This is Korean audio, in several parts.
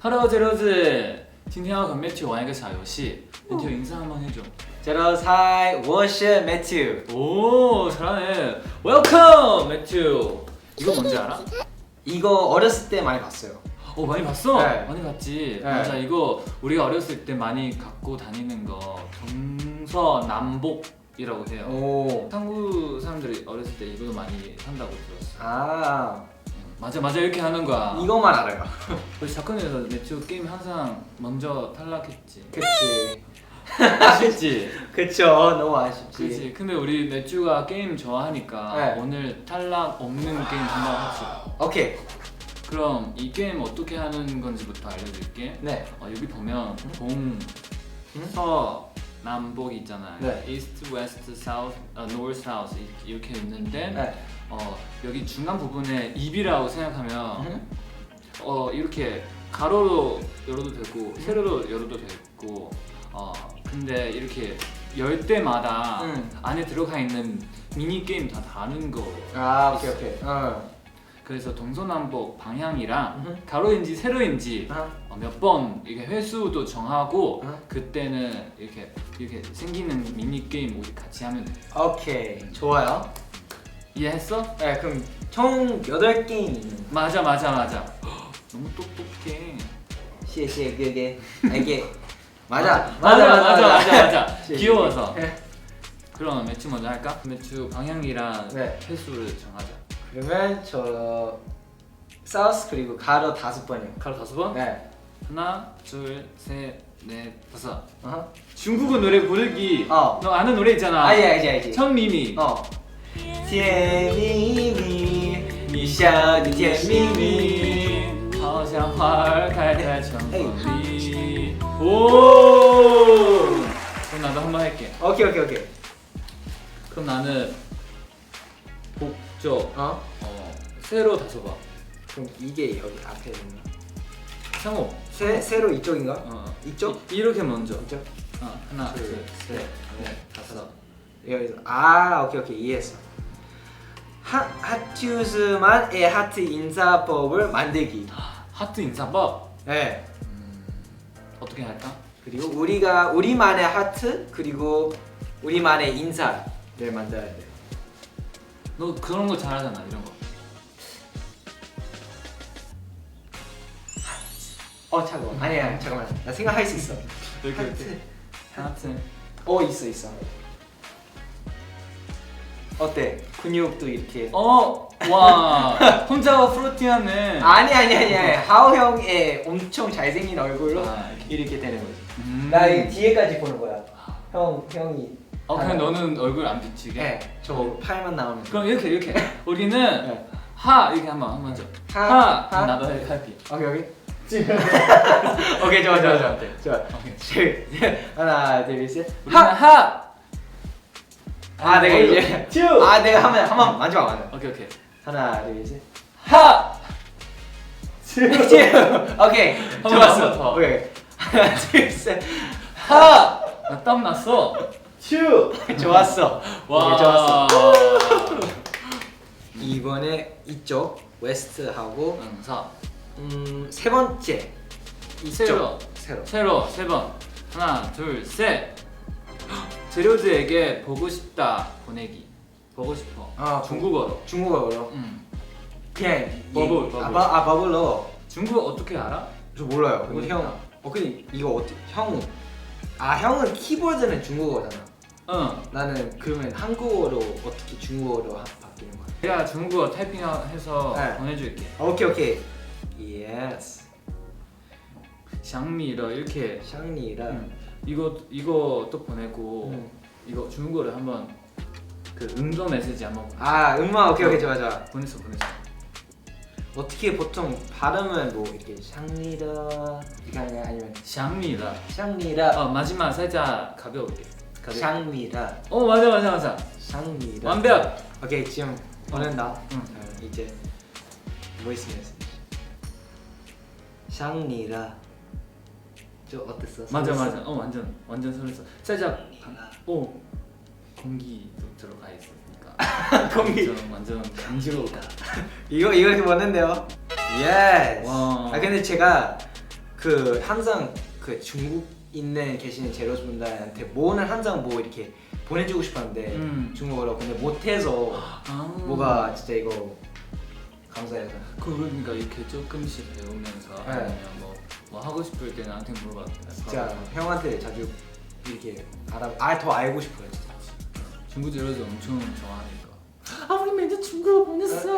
Hello， 这周子，今天要和 Matthew 玩一个小游戏。Matthew 인사 한번 해줘。 제로스 하이, 我是 매튜. 오, 잘하네. Welcome, Matthew. 이거 뭔지 알아? 이거 어렸을 때 많이 봤어요. 오, 많이 봤어? 네. 많이 봤지. 네. 맞아, 이거 우리가 어렸을 때 많이 갖고 다니는 거 동서남북이라고 해요. 오. 한국 사람들이 어렸을 때 이거 많이 산다고 들었어. 아, 맞아, 이렇게 하는 거야. 이거만 알아요. 우리 사건에서 매튜 게임 항상 먼저 탈락했지. 그치. 아쉽지? 그쵸, 너무 아쉽지. 그치. 근데 우리 매튜가 게임 좋아하니까 네. 오늘 탈락 없는 게임 한번 합시다. 오케이. 그럼 이 게임 어떻게 하는 건지부터 알려줄게. 네. 여기 보면 동서 남북 있잖아요. 네. East, West, South, North, South 이렇게 있는데 네. 여기 중간 부분에 입이라고 생각하면 이렇게 가로로 열어도 되고 세로로 열어도 되고 근데 이렇게 열 때마다 안에 들어가 있는 미니 게임 다 다른 거. 아, 오케이. 그래서 동서남북 방향이랑 가로인지 세로인지 몇 번 이게 횟수도 정하고 그때는 이렇게 생기는 미니 게임 우리 같이 하면 돼. 오케이. 좋아요. 이해했어? 네, 그럼 총 8게임이 있는. 맞아. 너무 똑똑해. 谢谢 그게. 이게 맞아. 귀여워서. 그럼 매튜 먼저 할까? 매튜 방향이랑 네. 횟수를 정하자. 그러면 저 사우스 그리고 가로 5번이요. 가로 5번? 네. 하나, 둘, 셋, 넷, 다섯. 어허. 중국어 노래 부르기. 어. 너 아는 노래 있잖아. 알지. 천미미. 甜蜜蜜，你笑的甜蜜蜜。好像花儿开在春风里。오. 그럼 나도 한번 할게. 오케이. 그럼 나는 북쪽 세로 5번. 그럼 이게 여기 앞에 있는 거. 상호. 세로 이쪽인가? 이쪽? 이렇게 먼저. 이쪽? 하나, 둘, 둘, 셋, 셋, 넷, 다섯. 여기서. 오케이 이해했어. 하튜즈만의 하트 인사법을 만들기. 하트 인사법. 네. 어떻게 할까? 그리고 우리만의 하트 그리고 우리만의 인사를 만들어야 돼. 너 그런 거 잘하잖아, 이런 거. 잠깐만. 아니야, 잠깐만. 나 생각할 수 있어. 이렇게. 하트. 있어. 어때? 근육도 이렇게. 와. 혼자 플로팅하네. 아니. 하오 형의 엄청 잘생긴 얼굴로 이렇게. 이렇게 되는 거지. 나 이 뒤에까지 보는 거야. 형이. 그냥 너는 얼굴 안 비치게? 네. 저 팔만 나오면. 그럼 이렇게. 우리는 네. 하 이렇게 한번 줘. 하. 나도 할게. 오케이. 오케이 좋아. 오케이. 하나 둘 셋. 우리는 하. 내가 이제. 내가 하면 마지막. 오케이. 하나 둘 셋. 하. 오케이. 좋았어. 오케이. 하나 둘 셋. 하. 나 땀 났어. 좋았어. 와. 오케이, 좋았어. 이번에 이쪽 웨스트하고 세 번째 이쪽 세로 세 번. 하나, 둘, 셋. 제로즈에게 보고 싶다 보내기. 보고 싶어. 중국어로. 그냥 버블. 버블로. 중국어 어떻게 알아? 저 몰라요. 근데 모르겠다. 형. 근데 이거 어떻게 형은 키보드는 중국어잖아. 나는 그러면 한국어로 어떻게 중국어로 바뀌는 거야? 내가 중국어 타이핑해서 네. 보내줄게. 오케이. 예스. 샹미러 이렇게. 샹리라. 이거 또 보내고 이거 중국어를 한번 그 음성 메시지 한번. 음악 오케이 좋아. 보냈어. 어떻게 보통 발음은 뭐 이렇게 샹리라 이렇게 하냐 아니면 샹미러. 샹리라. 마지막 살짝 가벼우게. 샹리라. 맞아. 샹리라. 완벽. 오케이 지금 보낸다. 응. 이제 보이스 메시지. 샹리라. 저 어땠어? 맞아. 완전 설렜어. 살짝 공기도 들어가 있으니까. 공기. 완전 간지러우다. 이거 이렇게 보낸대요. 예스. 와. 근데 제가 그 항상 그 중국 있는 계시는 제로스 분들한테 뭐는 항상 뭐 이렇게 보내주고 싶었는데 중국어로 근데 못해서 뭐가 진짜 이거 감사해서. 그러니까 이렇게 조금씩 배우면서 네. 아니면 뭐 하고 싶을 때 나한테 물어봐. 진짜 형한테 자주 이렇게 더 알고 싶어요 진짜. 중국 제로즈 엄청 좋아하니까. 아 우리 매주 중국어 보냈어.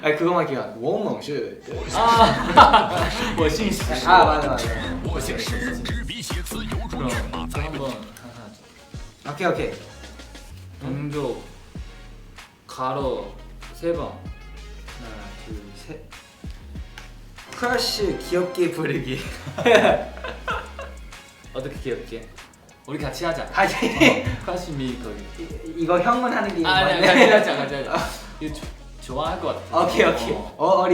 아니 그거만 기억. 원멍시. 뭐 신시. 아 맞아. 그럼 저 한번 하나. 오케이. 동족 가로 3번. 하나 둘 셋. 크러쉬 귀엽게 부르기. 어떻게 귀엽게? 우리 같이 하자. 같이. 카시미 거기. 이거 형은 하는 게 아니 같이 하자. 이거 좋아할 것 같아. 오케이.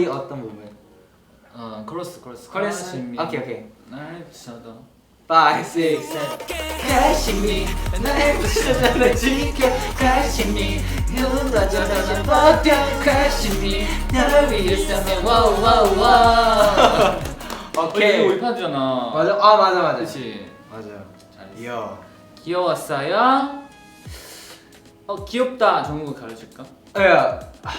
어떤 부분? 코러스. 코러스. 오케이. 날 붙여도 5, 6, 7 카시미 날 붙여도 지켜 카시미 눈 떠져도 버텨 카시미 너를 위해서면 와우. 오케이. 이거 우리 파트잖아. 맞아. 그렇지. 맞아요. 잘했어. 이야. 귀여웠어요. 귀엽다. 중국어 가르칠까? 야.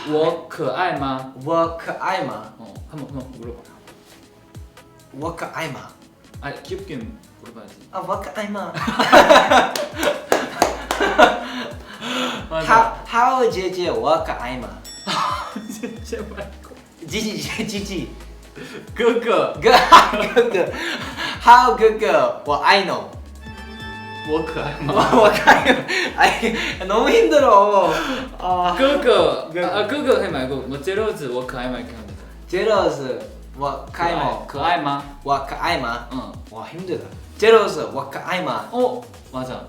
我可爱吗? 我可爱吗? 한번 물어봐. 我可爱吗? 아니 귀엽긴 물어봐야지. 我可爱吗? 맞아. 浩姐姐我可爱吗? 진짜 말고. 지지.哥哥哥我爱你. 我可爱吗? 我看아니 너무 힘들어.哥哥해 말고 뭐 제로즈 我可爱吗이렇게 하면 돼. 제로스 我可爱吗? 可爱吗? 我可爱吗? 응. 와 힘들다. 제로스 我可爱吗? 맞아.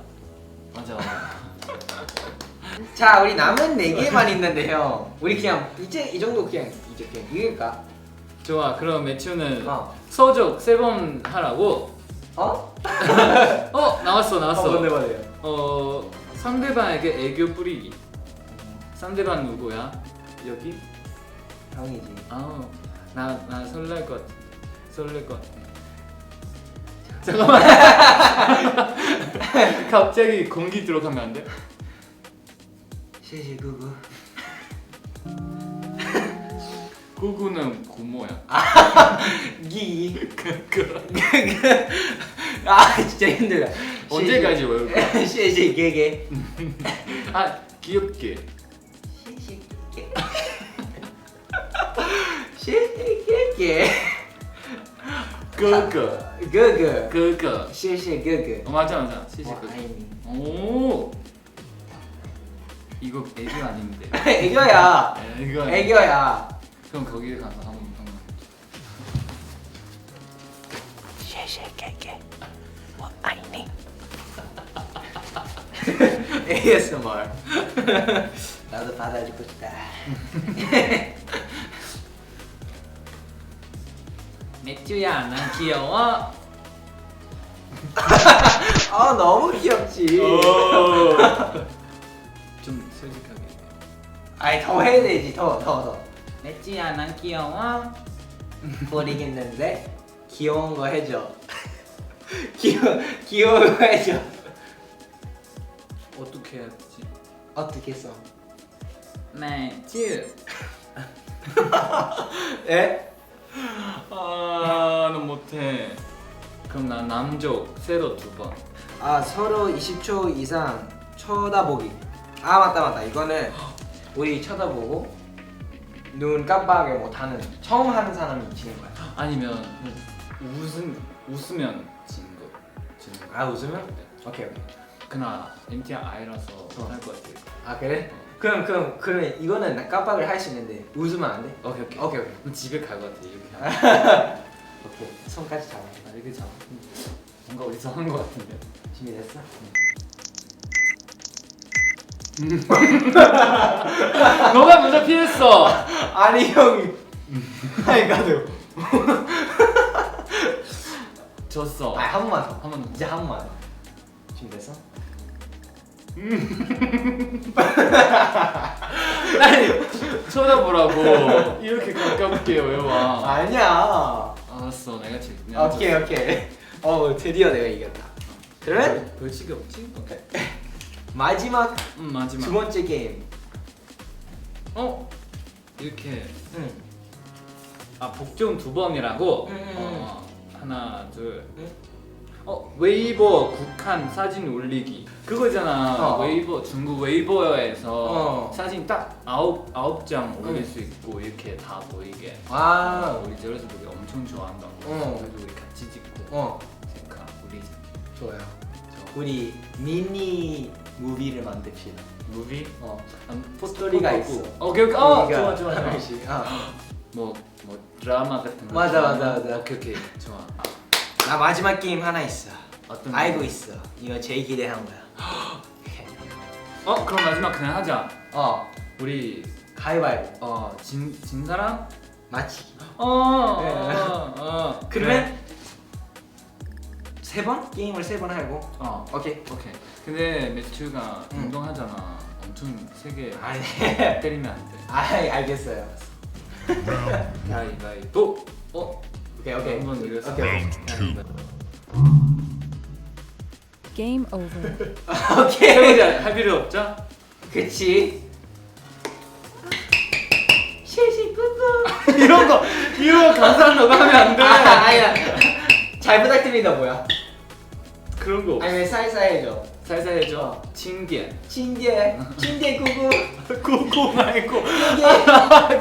자 우리 남은 4개만 있는데 형 우리 그냥 이제 이 정도 그냥 이길까? 좋아. 그럼 매튜는 서적 서적 3번 하라고. 나왔어. 뭔데요? 상대방에게 애교 뿌리기. 상대방 누구야? 여기? 형이지. 나 설렐 것 같아. 잠깐만. 갑자기 공기 들어가면 안 돼?谢谢 구구. 구구는 고모야. 기. 그 진짜 힘들다. 언제까지 외울 거야? 谢谢 개개. 귀엽게. 谢谢 개개.哥哥. 谢谢 哥哥. 맞아. 시시 와,哥. 아이니. 오. 이거 애교 아닌데. 애교야. 이거 애교야. 그럼 거기 가서 한번. 谢谢 개개. 我爱你. ASMR. 나도 받아주고 싶다. 매튜야, 난 귀여워. 너무 귀엽지. 좀 솔직하게. 아니 더 해야 되지. 더. 매튜야, 난 귀여워. 모르겠는데 귀여운 거 해줘. 귀여운 거 해줘. 어떻게 해야지? 어떻게 써? 매튜. 에? 나 못해. 그럼 나 남쪽 세로 2번. 서로 20초 이상 쳐다보기. 맞다. 이거는 우리 쳐다보고 눈 깜빡이 못하는 처음 하는 사람이 지는 거야. 아니면 웃으면 지는 거. 웃으면? 오케이. 그나 MTI라서 할 것 같아. 그래? 그럼 이거는 깜빡이를 할 수 있는데 웃으면 안 돼? 오케이. 그럼 집에 갈 것 같아. 이렇게 하면. 오케이. 손까지 잡아. 이렇게 잡아. 뭔가 어디서 한 것 같은데. 준비됐어? 너가 먼저 피했어. 아니 형이. 가도. 졌어. 한 번만 더. 한 번 더. 이제 한 번만 더. 준비됐어? 아니 쳐다보라고 이렇게 가깝게 외워. 아니야. 알았어, 내가 오케이 오케이. 드디어 내가 이겼다. 그러면 벌칙이 없지? 오케이. 마지막 마지막. 두 번째 게임. 이렇게 응. 복종 2번이라고. 응. 하나 둘. 응? 웨이버 국한 사진 올리기 그거잖아. 어. 웨이버 중국 웨이버에서 어. 사진 딱 아홉 장 올릴 수 있고 이렇게 다 보이게. 아. 우리 제로스북이 엄청 좋아한다고. 어. 그래서 우리 같이 찍고 셀카 올리자. 좋아요. 우리 미니 무비를 만듭시다. 무비? 스토리가 있어. 오케이. 좋아. 하나씩. 뭐 드라마 같은 거. 맞아. 오케이. 좋아. 나 마지막 게임 하나 있어. 어떤 알고 거? 있어. 이거 제일 기대한 거야. 그럼 마지막 그냥 하자. 우리 가위바위보. 진 사람? 맞히기. 그러면 그러면 3번? 게임을 3번 하고. 오케이. 근데 매튜가 응. 운동하잖아. 엄청 세게 아니. 때리면 안 돼. 알겠어요. 가위바위보. 오케이. 한번 이래서. 오케이. Game over. 오케이. 해보자. 할 필요 없죠? 그치. 시시꾸꾸. 이런 거 감사한 너가 하면 안 돼. 아니야. 잘 부탁드립니다 뭐야? 그런 거 없어. 아니 왜 살살 해줘. 살살 해줘. 칭게. 친게 구구. 고고 말고.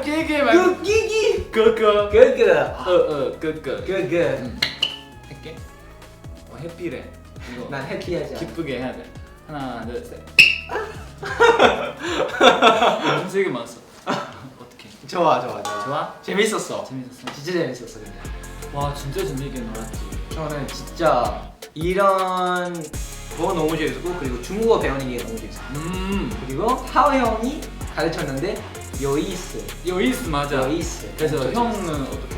끼게 말고. 끼기. 그거. 그그. 그거. 그그. 할게. 해피래. 이거 난 해피하지 않아. 기쁘게 해야 돼. 하나, 둘, 셋. 너무 세게 맞았어. 어떻게? 좋아. 좋아? 재밌었어. 재밌었어. 진짜 재밌었어 근데. 와 진짜 재밌게 놀았지. 저는 진짜 이런 거 너무 재밌었고 그리고 중국어 배우는 게 너무 재밌었어. 그리고 하오 형이 가르쳤는데 요이스. 요이스 맞아. 요이스. 그래서 엄청 형은 어떻게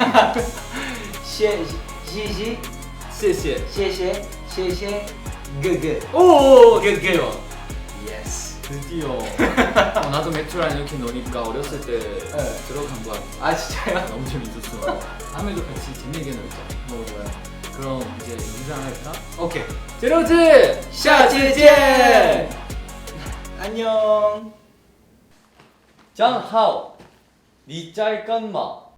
좋아해? 시시谢谢. 셰셰 그그. 오, 드디어. 예스. 드디어. 나도 메트랑 이렇게 노니까 어렸을 때 들어간 거 같아. 진짜요? 너무 재밌었어. 다음에도 같이 재밌게 놀자. 뭐야? 그럼 이제 인사할까? 오케이. 제로즈 下次见. 안녕. 张浩，你在干嘛？